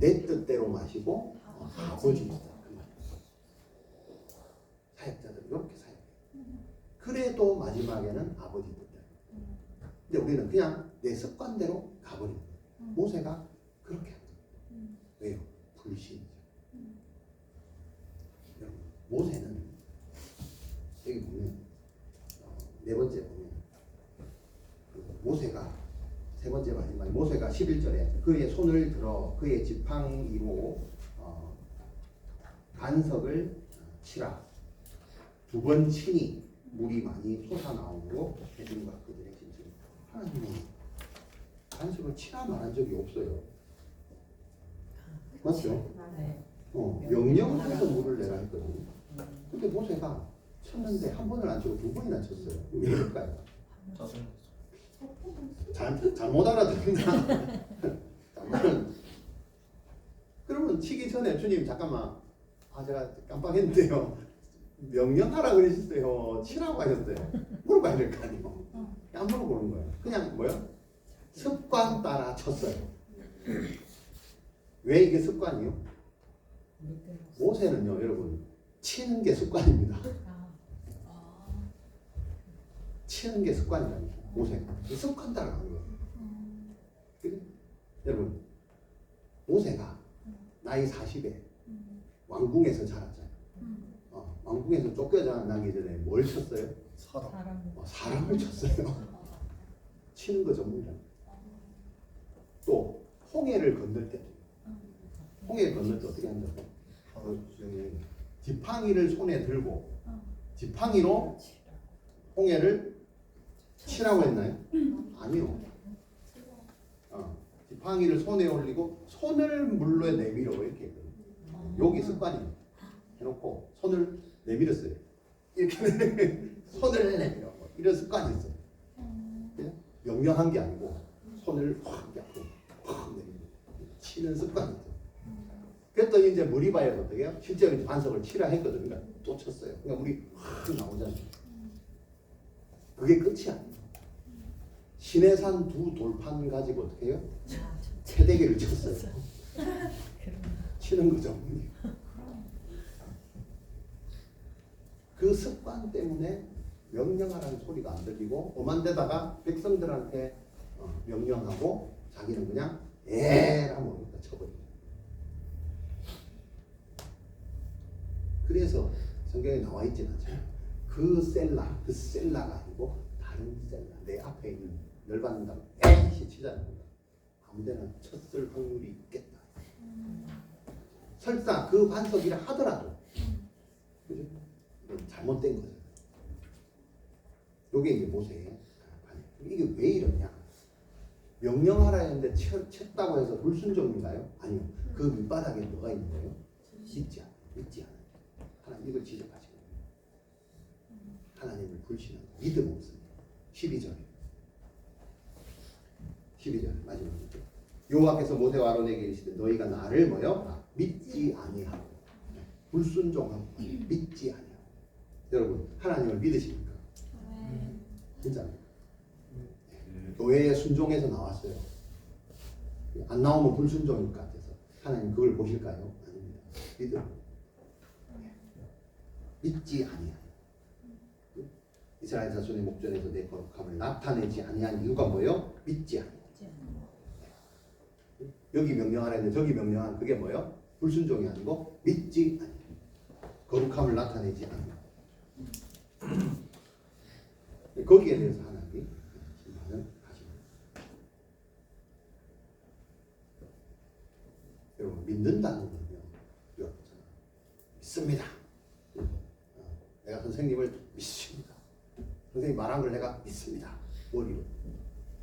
내 뜻대로 마시고 아버지입니다. 그 말이에요. 사역자들 이렇게 사역해요. 그래도 마지막에는 아버지 뜻대로. 근데 우리는 그냥 내 습관대로 가버리는 거예요. 모세가 그렇게 한 거예요. 왜요? 불신이죠. 여러분, 모세는 여기 보면 네 번째 보면 모세가 세 번째 마지막에 모세가 11절에 그의 손을 들어 그의 지팡이로 반석을 치라. 두 번 치니 물이 많이 솟아나오므로 해준과 그들의 짐승. 하나님은 반석을 치라 말한 적이 없어요. 맞죠? 네. 명령해서 물을 내라 했거든요. 근데 모세가 쳤는데 한 번을 안 치고 두 번이나 쳤어요. 왜 그럴까요? 잘못 알아듣는다. 그러면 치기 전에 주님 잠깐만 제가 깜빡했는데요. 명령하라 그러셨어요. 치라고 하셨어요. 물어봐야 될 거 아니에요. 안 물어보는 거예요. 그냥 뭐요? 습관 따라 쳤어요. 왜 이게 습관이요? 모세는요, 여러분 치는 게 습관입니다. 치는 게 습관이라니까. 모세가 습관 따라가는 거예요. 그래? 여러분 모세가 나이 40에 왕궁에서 자랐잖아요. 왕궁에서 쫓겨나기 전에 뭘 쳤어요? 사람을 쳤어요. 치는 거 전문이야. 또 홍해를 건널 때 홍해를 건널 때 어떻게 한다고? 지팡이를 손에 들고 지팡이로 홍해를 치라고 했나요? 아니요. 지팡이를 손에 올리고 손을 물로 내밀어 이렇게 했거든요. 여기 습관이 해놓고 손을 내밀었어요. 이렇게 손을 내밀어 이런 습관이 있어요. 명령한 게 아니고 손을 확 내밀어 치는 습관이 있어요. 그랬더니 이제 물이 봐야 어떻게 해요? 실제로 이제 반석을 치라 했거든요. 그러니까 또 쳤어요. 그러니까 물이 확 나오잖아요. 그게 끝이 아니에요. 시내산 두 돌판 가지고 어떻게 해요? 패대기를 쳤어요. 치는 거죠. 그 습관 때문에 명령하라는 소리가 안 들리고 엄한 데다가 백성들한테 명령하고 자기는 그냥 에라고 쳐버려요. 그래서 성경에 나와 있진 않잖아요. 그 셀라가 아니고 다른 셀라, 내 앞에 있는 열받는다고 에이씨 치잖아요. 아무데나 쳤을 확률이 있겠다. 설사 그 반석이라 하더라도 그죠? 잘못된 거죠. 이게 이제 모세의 반응. 이게 왜 이러냐? 명령하라 했는데 쳤다고 해서 불순종인가요? 아니요. 그 밑바닥에 뭐가 있는 거예요? 믿지 않아요. 하나님 이걸 지적하시거든요. 하나님을 불신하고 믿음 없습니다. 12절 마지막이죠. 여호와께서 모세와 아론에게 이르시되 너희가 나를 뭐요? 믿지 아니하고 불순종하고 믿지 아니하고. 여러분 하나님을 믿으십니까? 진짜 교회에 순종해서 나왔어요. 안 나오면 불순종일 것 같아서 하나님 그걸 보실까요? 아닙니다. 믿음. 믿지 아니하고. 이스라엘 자손의 목전에서 내 거룩함을 나타내지 아니한 이유가 뭐예요? 믿지 아니하고. 여기 명령하라 했는데 저기 명령한 그게 뭐예요? 불순종이 아니고 믿지 아니하고. 거룩함을 나타내지 아니하고. 거기에 대해서 하나님이 심판을 하십니다. 여러분 믿는다는 거는요. 믿습니다. 내가 선생님을 믿습니다. 선생님 말한 걸 내가 믿습니다. 머리로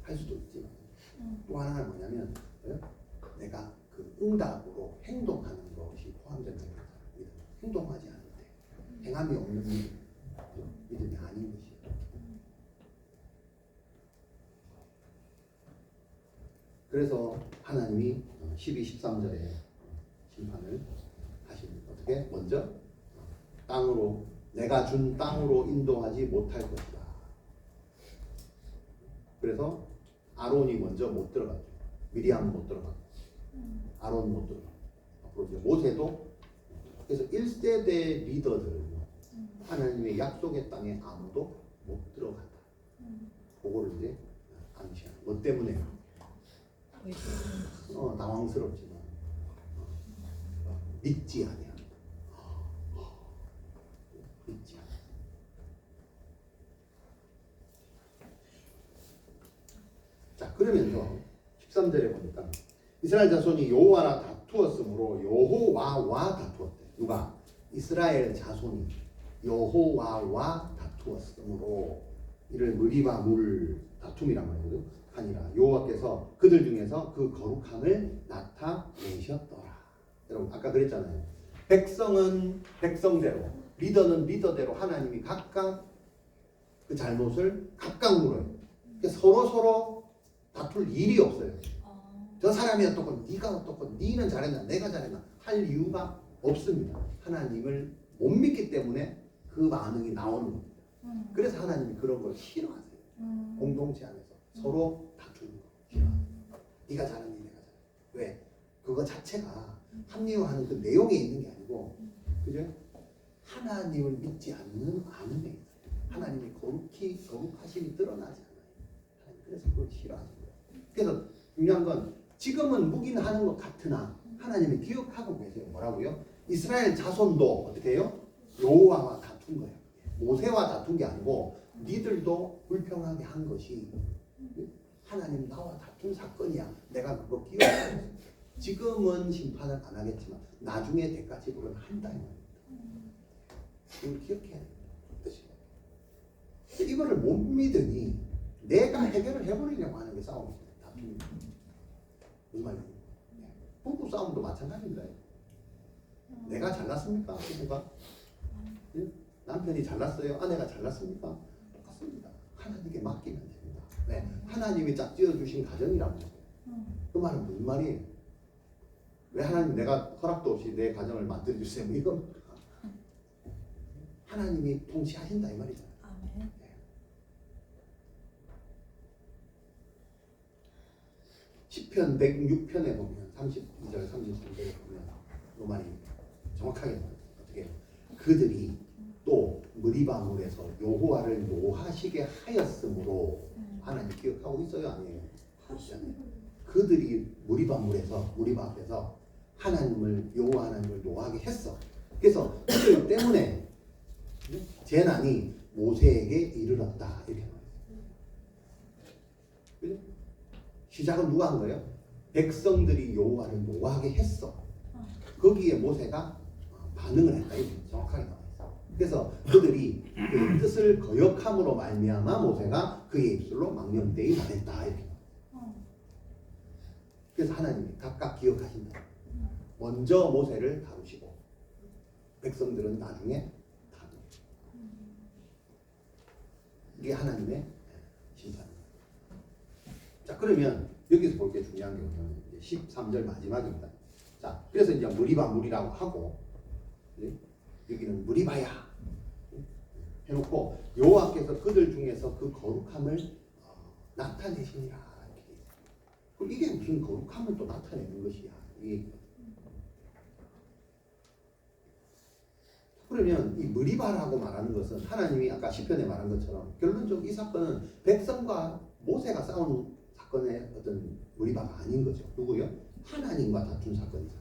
할 수도 있지만 또 하나는 뭐냐면 내가 그 응답으로 행동하는 것이 포함된 겁니다. 행동하지 않는데 행함이 없는 믿음이 아닌 것이에요. 그래서 하나님이 12, 13절에 심판을 하십니다. 어떻게? 먼저 땅으로 내가 준 땅으로 인도하지 못할 것이다. 그래서 아론이 먼저 못 들어갔죠. 미리암 못 들어갔고 아론 못 들어갔고 앞으로 이제 모세도 그래서 1세대 리더들 하나님의 약속의 땅에 아무도 못 들어갔다. 그거를 이제 암시하는 것 때문에 당황스럽지만 믿지 아니한다. 믿지 않아. 자 그러면서 13절에 보니까 이스라엘 자손이 여호와와 다투었으므로 여호와와 다투었대. 누가? 이스라엘 자손이 여호와와 다투었으므로 이를 무리바 물 다툼이란 말이거든. 하니라 여호와께서 그들 중에서 그 거룩함을 나타내셨더라. 여러분 아까 그랬잖아요. 백성은 백성대로, 리더는 리더대로 하나님이 각각 그 잘못을 각각 물어요. 그러니까 서로 다툴 일이 없어요. 저 사람이 어떻고 네가 어떻고 네는 잘했나 내가 잘했나 할 이유가 없습니다. 하나님을 못 믿기 때문에 그 반응이 나오는 겁니다. 그래서 하나님이 그런 걸 싫어하세요. 공동체 안에서 서로 다투는 거 싫어하세요. 네가 잘했니 내가 잘했니. 왜? 그거 자체가 합리화하는 그 내용에 있는 게 아니고 그죠? 하나님을 믿지 않는 데 있어요. 하나님이 거룩하심이 드러나지 않아요. 그래서 그걸 싫어하는 거예요. 그래서 중요한 건 지금은 묵인하는 것 같으나 하나님이 기억하고 계세요. 뭐라고요? 이스라엘 자손도 어떻게 해요? 여호와와 다툰 거예요. 모세와 다툰 게 아니고 니들도 불평하게 한 것이 하나님 나와 다툰 사건이야. 내가 그거 기억하고 있어. 지금은 심판을 안 하겠지만 나중에 대가 지불은 한다 이 말입니다. 이걸 기억해야 돼요. 이거를 못 믿으니 내가 해결을 해버리려고 하는 게 싸움이에요. 다툼입니다. 무슨 말이에요? 부부 싸움도 마찬가지입니다. 내가 잘났습니까? 부부가? 남편이 잘났어요? 아내가 잘났습니까? 똑같습니다. 하나님께 맡기면 됩니다. 네. 하나님이 짝 지어주신 가정이라고 했어요. 그 말은 무슨 말이에요? 왜 하나님 내가 허락도 없이 내 가정을 만들어주세요? 뭐 이겁니까? 하나님이 통치하신다 이 말이잖아요. 아멘. 네. 시편 106편에 보면 32절 33절에 보면 그 말이 정확하게 나와요. 어떻게 해요? 그들이 또 무리바물에서 여호와를 노하시게 하였으므로 하나님 기억하고 있어요? 아니에요? 그들이 무리바 앞에서 하나님을 여호와 하나님을 노하게 했어. 그래서 그들 때문에 재난이 모세에게 이르렀다 이렇게 말해요. 시작은 누가 한 거예요? 백성들이 여호와를 노하게 했어. 거기에 모세가 반응을 했다 이렇게 정확하게 나와 있어. 그래서 그들이 그 뜻을 거역함으로 말미암아 모세가 그의 입술로 망령되이 말했다 이렇게. 그래서 하나님이 각각 기억하신다. 먼저 모세를 다루시고 백성들은 나중에 다루고. 이게 하나님의 심판입니다. 자 그러면 여기서 볼 게 중요한 게 뭐냐면 13절 마지막입니다. 자 그래서 이제 무리바물이라고 하고 여기는 무리바야 해놓고 여호와께서 그들 중에서 그 거룩함을 나타내시니라. 이게 무슨 거룩함을 또 나타내는 것이야. 그러면 이 무리바라고 말하는 것은 하나님이 아까 시편에 말한 것처럼 결론적으로 이 사건은 백성과 모세가 싸우는 사건의 어떤 무리바가 아닌 거죠. 누구요? 하나님과 다툰 사건이죠.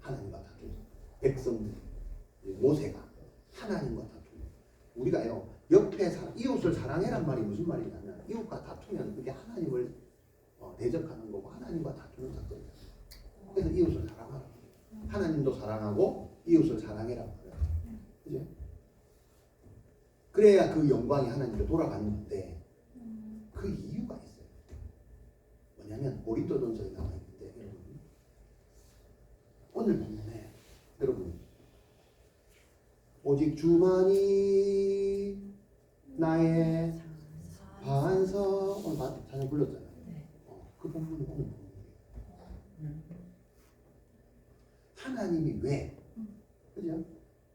하나님과 다툰 백성들 모세가 하나님과 다투는 우리가요 옆에 이웃을 사랑해란 말이 무슨 말이냐면 이웃과 다투면 그게 하나님을 대적하는 거고 하나님과 다투는 사건이에요. 그래서 이웃을 사랑하라. 하나님도 사랑하고 이웃을 사랑해라. 그죠? 그래야 그 영광이 하나님께 돌아가는 건데 그 이유가 있어요. 뭐냐면 고린도전서에 나와 있는데 여러분 오늘 본문에 여러분 오직 주만이 나의 반석 오늘 찬양 불렀잖아요. 그 본문이 오늘 본문이에요. 하나님이 왜 그죠?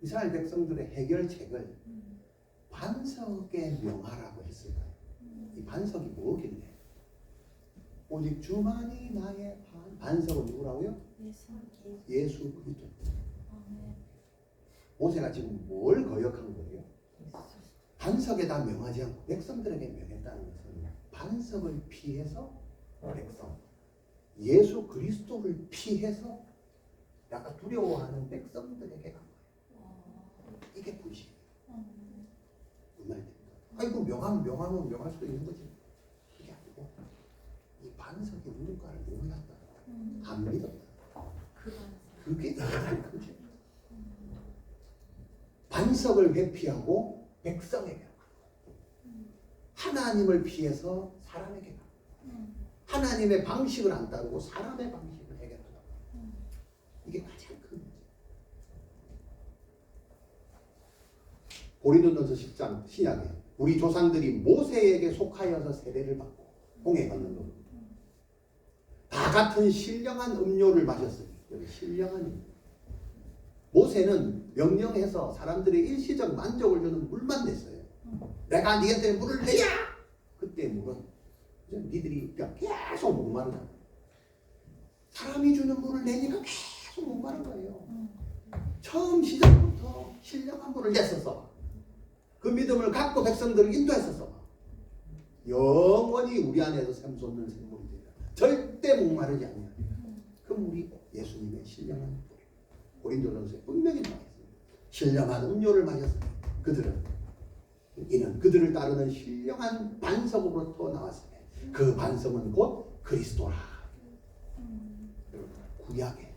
이스라엘 백성들의 해결책을 반석에 명하라고 했을까요? 이 반석이 뭐길래? 오직 주만이 나의 반석은 누구라고요? 예수 그리스도. 모세가 지금 뭘 거역한 거예요? 반석에다 명하지 않고 백성들에게 명했다는 것은 반석을 피해서 백성, 예수 그리스도를 피해서 약간 두려워하는 백성들에게 간 거예요. 이게 불신이에요. 무슨 말입니까? 아이고 명하면 명할 수도 있는 거지. 그게 아니고 이 반석이 누군가를 몰랐다, 안 믿었다. 그게 가장 큰 죄. 반석을 회피하고 백성에게 가고 하나님을 피해서 사람에게 가고 하나님의 방식을 안 따르고 사람의 방식을 해결하고 이게 가장 큰 문제. 고린도전서 10장 신약에 우리 조상들이 모세에게 속하여서 세례를 받고 홍해 건넌 것. 다 같은 신령한 음료를 마셨으니 여기 신령한 음료. 모세는 명령해서 사람들의 일시적 만족을 주는 물만 냈어요. 내가 니한테 물을 내야. 그때 물은 니들이 계속 목마르다. 사람이 주는 물을 내니까 계속 목마른 거예요. 처음 시작부터 신령한 물을 냈었어. 그 믿음을 갖고 백성들을 인도했었어. 영원히 우리 안에서 샘솟는 샘물이 되라. 절대 목마르지 않냐. 그 물이 예수님의 신령한 물. 고린도전서에 분명히 나와 있습니다. 신령한 음료를 마셨으니 이는 그들을 따르는 신령한 반석으로부터 나왔으니 그 반석은 곧 그리스도라. 구약에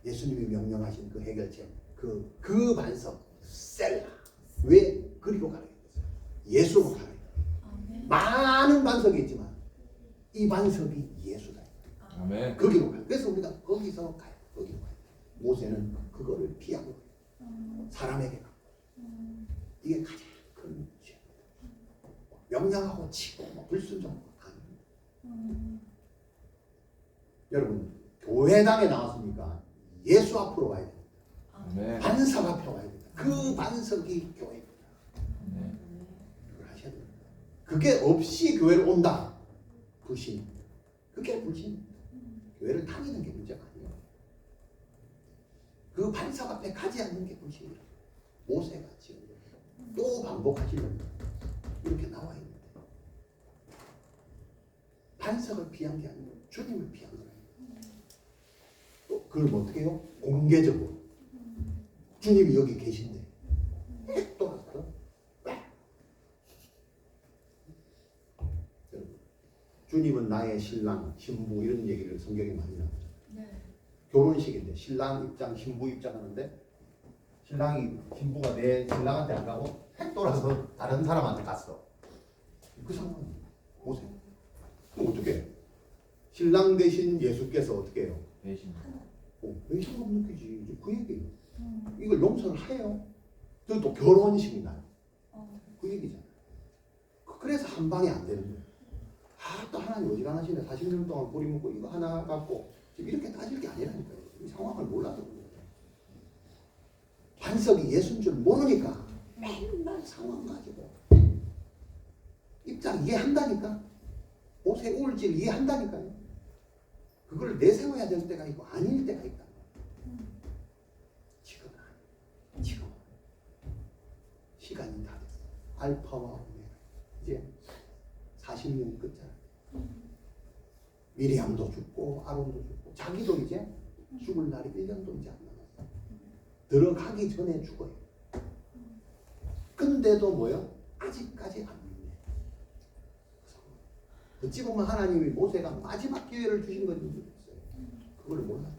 예수님이 명령하신 그 해결책, 그 반석 셀라. 왜 그리로 가라 했어요? 예수로 가라 했어요. 많은 반석이 있지만 이 반석이 예수다. 아멘. 거기로 가요. 그래서 우리가 거기서 가요. 거기로 가요. 모세는 그거를 피하고 사람에게 가고 이게 가장 큰 죄입니다. 명령하고 치고 불순종하고 가는. 여러분 교회당에 나왔으니까 예수 앞으로 와야 됩니다. 아멘. 반석 앞에 와야 됩니다. 그 반석이 교회입니다. 아멘. 그걸 하셔야 됩니다. 그게 없이 교회를 온다. 불신. 그게 불신입니다. 교회를 다니는 게 문제가 아니에요. 그 반석 앞에 가지 않는 게 불신이에요. 모세가 지금 또 반복하시는 이렇게 나와 있는데 반석을 피한 게 아니고 주님을 피한 거예요. 또 그걸 어떻게 해요? 공개적으로 주님이 여기 계신데 또 가서 주님은 나의 신랑, 신부 이런 얘기를 성경에 많이 나오죠. 결혼식인데 신랑 입장, 신부 입장 하는데 신랑이 신부가 내 신랑한테 안 가고 획 돌아서 다른 사람한테 갔어. 그 상황이 보세요. 그럼 어떻게 해요? 신랑 대신 예수께서 어떻게 해요? 배신. 외식 못 느끼지. 이제 그 얘기예요. 이걸 용서를 해요. 또 결혼식이 나요. 그 얘기잖아요. 그래서 한 방에 안 되는 거예요. 또 하나님 어지간하시네. 40년 동안 뿌리 묶고 이거 하나 갖고 지금 이렇게 따질 게 아니라니까요. 이 상황을 몰라서 그래요. 반석이 예수인 줄 모르니까 맨날 상황 가지고 입장 이해한다니까. 옷에 우울질 이해한다니까요. 그걸 내세워야 될 때가 있고 아닐 때가 있다. 지금은 아니에요. 지금 시간이 다 됐어. 알파와 오메가. 이제 40년 끝자락. 미리암도 죽고 아론도 죽고 자기도 이제 죽을 날이 1년도 이제 안 남았어. 들어가기 전에 죽어요. 근데도 뭐요? 아직까지 안 믿네. 어찌 보면 하나님이 모세가 마지막 기회를 주신 건지 모르겠어요. 그걸 몰랐잖아.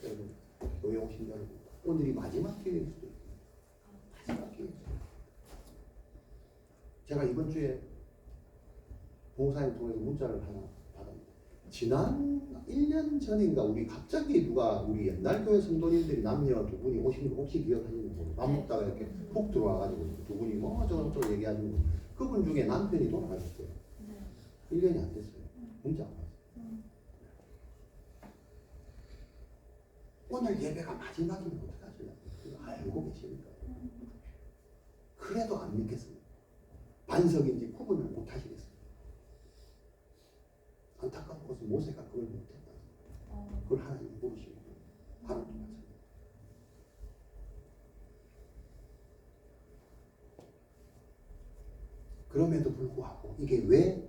여러분, 교회 오신 여러분, 오늘이 마지막 기회일 수도 있어요. 마지막 기회. 제가 이번 주에 보호사님 통해서 문자를 하나 받았는데 지난 1년 전인가 우리 갑자기 누가 우리 옛날 교회 성도님들이 남녀 두 분이 오시는 거 혹시 기억하시는 분? 밥 먹다가 이렇게 훅 들어와가지고 두 분이 뭐 저저저 얘기하시는 그분 중에 남편이 돌아가셨어요. 1년이 안 됐어요. 문자 안 왔어요. 오늘 예배가 마지막이면 어떡하실래요? 그거 알고 계십니까? 그래도 안 믿겠습니다. 반석인지 구분을 못 하시겠습니다. 안타까운 것은 모세가 그걸 못했다. 그걸 하나님이 모르시고 바람도 마찬가지. 그럼에도 불구하고 이게 왜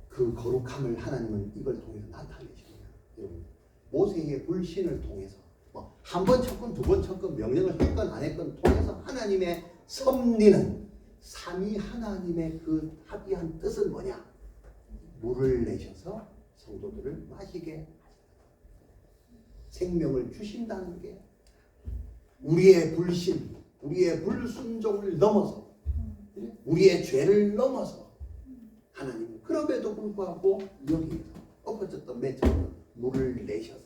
그 거룩함을 하나님은 이걸 통해서 나타내시느냐? 여러분, 모세의 불신을 통해서 뭐 한 번 쳤건 두 번 쳤건 명령을 했건 안 했건 통해서 하나님의 섭리는 삼위 하나님의 그 합의한 뜻은 뭐냐? 물을 내셔서 성도들을 마시게 생명을 주신다는 게 우리의 불신, 우리의 불순종을 넘어서 우리의 죄를 넘어서 하나님은 그럼에도 불구하고 여기서 엎어졌던 맺혔던 물을 내셔서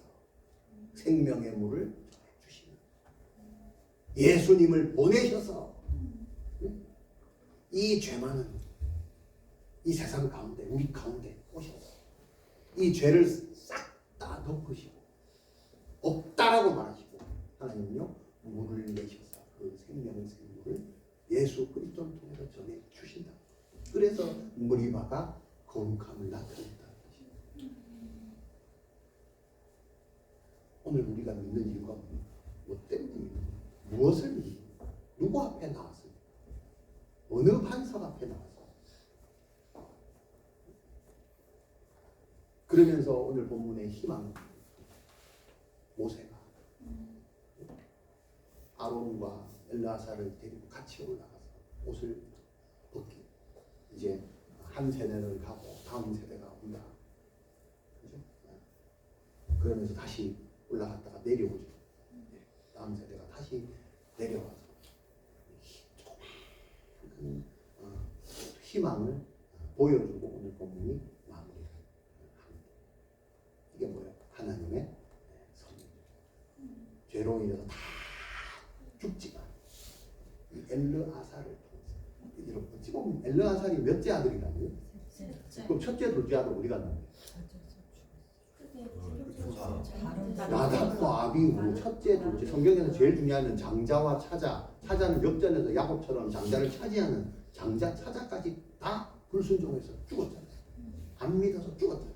생명의 물을 주시는 예수님을 보내셔서 이 죄 많은 이 세상 가운데 우리 가운데 오셔서 이 죄를 싹 다 덮으시고 없다라고 말하시고 하나님은요 물을 내셔서 그 생명의 물을 예수 그리스도를 통해서 전해 주신다. 그래서 머리바가 거룩함을 나타낸다는 것입니다. 오늘 우리가 믿는 이유가 뭐 때문에 믿는 거예요? 무엇을 믿는 거예요? 누구 앞에 나왔어요? 어느 반석 앞에 나왔어요? 그러면서 오늘 본문의 희망 모세가 아론과 엘르아사를 데리고 같이 올라가서 옷을 벗기 이제 한 세대를 가고 다음 세대가 온다. 그죠? 그러면서 다시 올라갔다가 내려오죠. 다음 세대가 다시 내려와서 조그마한 희망을 보여주고 오늘 본문이 마무리를 합니다. 이게 뭐예요? 하나님의 섭리. 죄로 인해서 다 죽지만 이 엘르아사를 통해서 여러분 어찌 보면 엘르아살이 몇째 아들이라고요? 그럼 첫째, 둘째 아들 어디 갔나요? 나답과 아비후 첫째, 둘째. 성경에서 제일 중요한 건 장자와 차자. 차자는 역전에서 야곱처럼 장자를 차지하는 장자, 차자까지 다 불순종해서 죽었잖아요. 안 믿어서 죽었잖아요.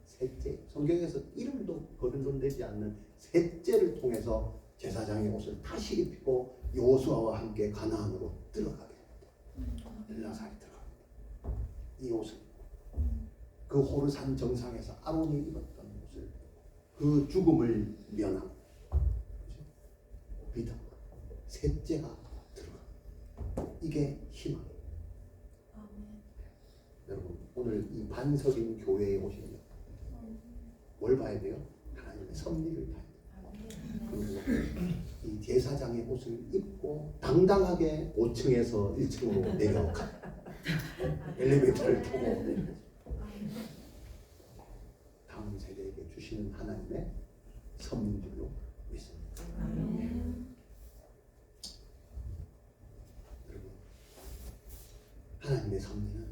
셋째, 성경에서 이름도 거론되지 않는 셋째를 통해서 제사장의 옷을 다시 입히고 여호수아와 함께 가나안으로 들어가게 됩니다. 엘르아살이 들어갑니다. 이 옷을 그 호르산 정상에서 아론이 입었던 옷을 그 죽음을 면하고 믿음 셋째가 들어갑니다. 이게 희망입니다. 여러분 오늘 이 반석인 교회에 오시면 뭘 봐야 돼요? 하나님의 섭리를 봐야 돼요. 그리고 이 제사장의 옷을 입고 당당하게 5층에서 1층으로 내려가 엘리베이터를 타고 내려가죠. 다음 세대에게 주시는 하나님의 섭리인 줄로 믿습니다. 여러분 하나님의 섭리는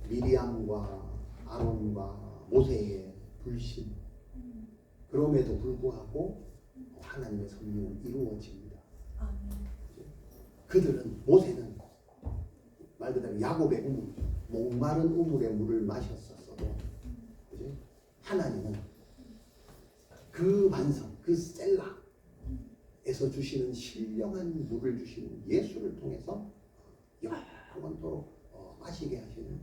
미리암과 아론과 모세의 불신 그럼에도 불구하고 하나님의 섭리는 이루어집니다. 그들은 모세는 말 그대로 야곱의 우물, 목마른 우물의 물을 마셨었어도 그죠? 하나님은 그 반석, 그 셀라에서 주시는 신령한 물을 주시는 예수를 통해서 영원토록 마시게 하시는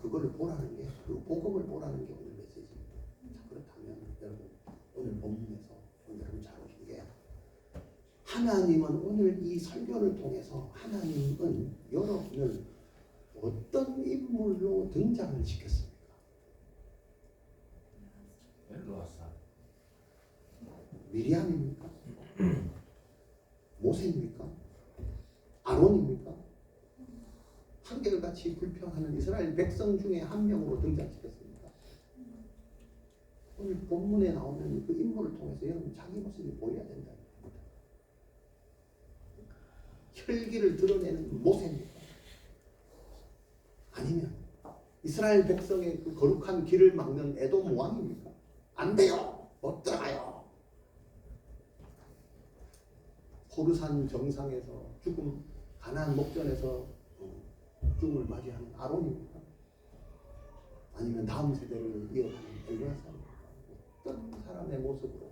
그거를 보라는 게, 그 복음을 보라는 게 오늘 메시지입니다. 자, 그렇다면 여러분 오늘 본문에서 여러분 잘 오신 게 하나님은 오늘 이 설교를 통해서 하나님은 여러분을 어떤 인물로 등장을 시켰습니까? 엘르아살. 미리암입니까? 모세입니까? 아론입니까? 한결같이 불평하는 이스라엘 백성 중에 한 명으로 등장시켰습니다. 오늘 본문에 나오는 그 인물을 통해서 여러분 자기 모습이 보여야 된다는 겁니다. 혈기를 드러내는 모세입니까? 아니면 이스라엘 백성의 그 거룩한 길을 막는 에돔 왕입니까? 안 돼요! 못 들어가! 호르산 정상에서 죽음 가나안 목전에서 죽음을 맞이하는 아론입니까? 아니면 다음 세대를 이어가는 엘리야사입니까? 어떤 사람의 모습으로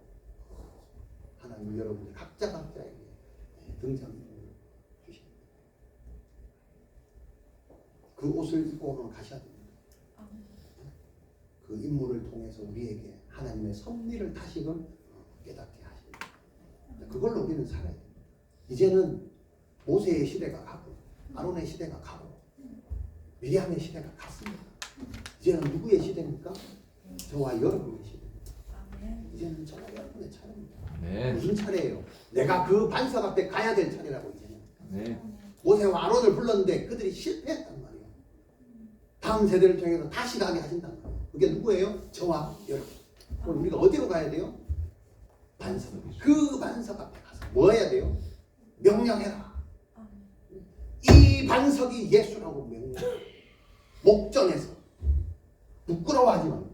하나님 여러분들 각자에게 등장인물을 주십니다. 그 옷을 입고 오늘 가셔야 됩니다. 그 인물을 통해서 우리에게 하나님의 섭리를 다시금 깨닫게 하십니다. 그걸로 우리는 살아야 됩니다. 이제는 모세의 시대가 가고 아론의 시대가 가고 미리암의 시대가 갔습니다. 이제는 누구의 시대입니까? 저와 여러분의 시대입니다. 이제는 저와 여러분의 차례입니다. 네. 무슨 차례예요? 내가 그 반석 앞에 가야 될 차례라고 이제는. 네. 모세와 아론을 불렀는데 그들이 실패했단 말이에요. 다음 세대를 통해서 다시 가게 하신단 말이에요. 그게 누구예요? 저와 여러분. 그럼 우리가 어디로 가야 돼요? 반석. 그 반석 앞에 가서 뭐 해야 돼요? 명령해라. 이 반석이 예수라고 명령. 목전에서 부끄러워하지 말고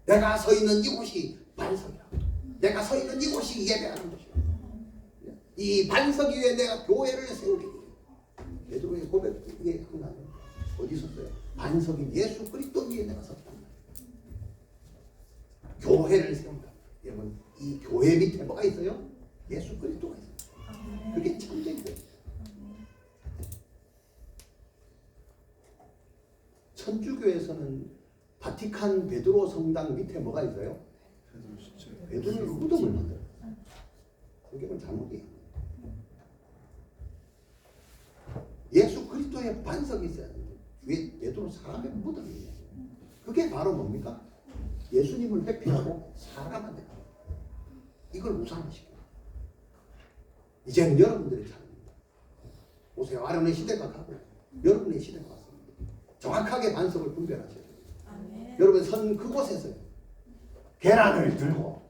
내가 서 있는 이곳이 반석이야. 내가 서 있는 이곳이 예배하는 곳이야. 이 반석 위에 내가 교회를 세우리니. 베드로의 고백이 하나 어디 있었어요? 반석인 예수 그리스도 위에 내가 섰단 말이야. 교회를 세운다. 여러분 이 교회 밑에 뭐가 있어요? 예수 그리스도가 있어요. 그게 참된 천주교에서는 바티칸 베드로 성당 밑에 뭐가 있어요? 베드로의 무덤을 만들어요. 그게 잘못이에요. 예수 그리스도의 반석이 있어야 돼요. 왜 베드로 사람의 무덤이에요? 그게 바로 뭡니까? 예수님을 회피하고 사람한테 가요. 이걸 우상화시켜요. 이제는 여러분들의 차례입니다. 보세요. 아론의 시대가 가고 여러분의 시대가 왔습니다. 정확하게 반석을 분별하셔야 돼요. 여러분 선 그곳에서 계란을 들고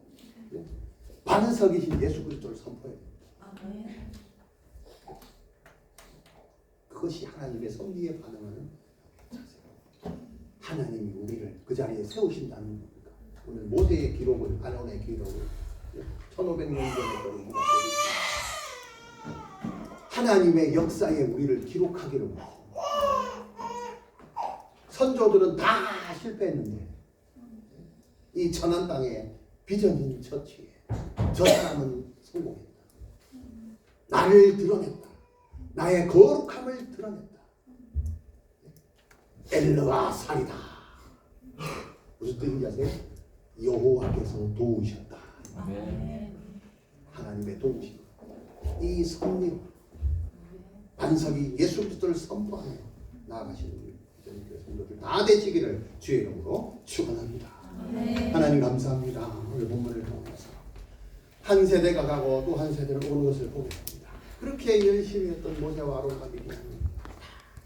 반석이신 예수 그리스도를 선포해야 돼요. 그것이 하나님의 섭리에 반응하는 자세예요. 하나님이 우리를 그 자리에 세우신다는 겁니까? 오늘 모세의 기록을 아론의 기록을 1500년 전에 우리가 하나님의 역사에 우리를 기록하기를 원합니다. 선조들은 다 실패했는데 이 천안 땅에 비전인 처치에 저 사람은 성공했다. 나를 드러냈다. 나의 거룩함을 드러냈다. 엘르와 살이다. 무슨 뜻인지 아세요? 여호와께서 도우셨다. 네. 하나님의 도우심. 이 섭리 반석이 예수 그리스도를 선포하며 나아가시는 우리 교회 성도들 다 되시기를 주의 이름으로 축원합니다. 하나님 감사합니다. 오늘 본문을 통해서 한 세대가 가고 또 한 세대를 오는 것을 보겠습니다. 그렇게 열심히 했던 모세와 아론과 미리암이